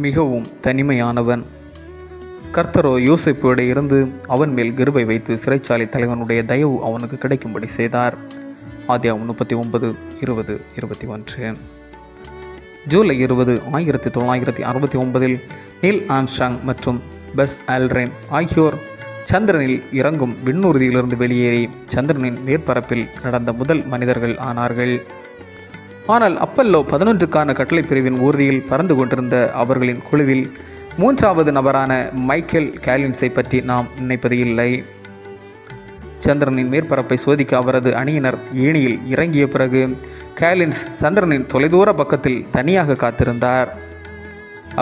மிகவும் தனிமையானவன். கர்த்தரோ யோசேப்போடு இருந்து அவன் மேல் கிருபை வைத்து சிறைச்சாலை தலைவனுடைய தயவு அவனுக்கு கிடைக்கும்படி செய்தார். ஆதியாகமம் 39:20-21. ஜூலை 20, 1969 நீல் ஆம்ஸ்ட்ராங் மற்றும் பஸ் ஆல்ட்ரின் ஆகியோர் சந்திரனில் இறங்கும் விண்ணூர்தியிலிருந்து வெளியேறி சந்திரனின் மேற்பரப்பில் நடந்த முதல் மனிதர்கள் ஆனார்கள். ஆனால் அப்பல்லோ 11க்கான கட்டளை பிரிவின் ஊர்தியில் பறந்து கொண்டிருந்த அவர்களின் குழுவில் 3வது நபரான மைக்கேல் காலின்ஸை பற்றி நாம் நினைப்பது இல்லை. சந்திரனின் மேற்பரப்பை சோதிக்க அவரது அணியினர் ஏணியில் இறங்கிய பிறகு காலின்ஸ் சந்திரனின் தொலைதூர பக்கத்தில் தனியாக காத்திருந்தார்.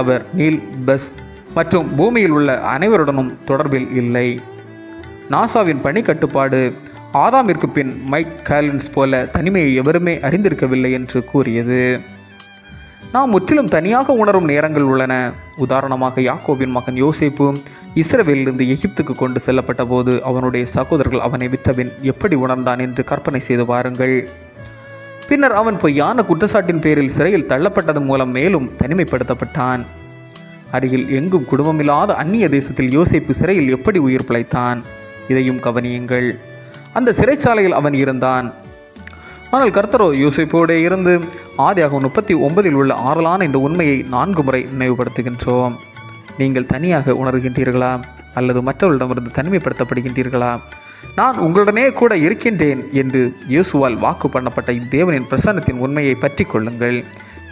அவர் நீல், பஸ் மற்றும் பூமியில் உள்ள அனைவருடனும் தொடர்பில் இல்லை. நாசாவின் பணி கட்டுப்பாடு ஆதாமிற்கு பின் மைக் காலின்ஸ் போல தனிமையை எவருமே அறிந்திருக்கவில்லை என்று கூறியது. நாம் முற்றிலும் தனியாக உணரும் நேரங்கள் உள்ளன. உதாரணமாக, யாக்கோபின் மகன் யோசேப்பு இஸ்ரவேலிலிருந்து எகிப்துக்கு கொண்டு செல்லப்பட்ட போது அவனுடைய சகோதரர்கள் அவனை விற்றபின் எப்படி உணர்ந்தான் என்று கற்பனை செய்து பாருங்கள். பின்னர் அவன் பொய்யான குற்றச்சாட்டின் பேரில் சிறையில் தள்ளப்பட்டதன் மூலம் மேலும் தனிமைப்படுத்தப்பட்டான். அருகில் எங்கும் குடும்பமில்லாத அந்நிய தேசத்தில் யோசேப்பு சிறையில் எப்படி உயிர் பிழைத்தான்? இதையும் கவனியுங்கள். அந்த சிறைச்சாலையில் அவன் இருந்தான். ஆனால் கர்த்தரோ யோசேப்போடே இருந்து ஆதியாகமம் 39 உள்ள ஆறலான இந்த உண்மையை 4 முறை நினைவுபடுத்துகின்றோம். நீங்கள் தனியாக உணர்கின்றீர்களா? அல்லது மற்றவர்களிடமிருந்து தனிமைப்படுத்தப்படுகின்றீர்களா? நான் உங்களுடனே கூட இருக்கின்றேன் என்று இயேசுவால் வாக்கு பண்ணப்பட்ட இத்தேவனின் பிரசன்னத்தின் உண்மையை பற்றி கொள்ளுங்கள்.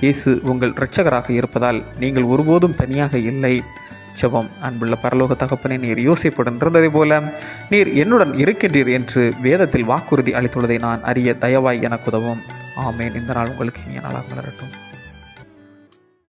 இயேசு உங்கள் இரட்சகராக இருப்பதால் நீங்கள் ஒருபோதும் தனியாக இல்லை. ஜெபம். அன்புள்ள பரலோக தகப்பனே, நீர் யோசேப்புடன் இருந்ததை போல நீர் என்னுடன் இருக்கின்றீர் என்று வேதத்தில் வாக்குறுதி அளித்துள்ளதை நான் அறிய தயவாய் எனக்கு உதவும். ஆமேன். இந்த நாள் உங்களுக்கு இனிய நாளாக மலரட்டும்.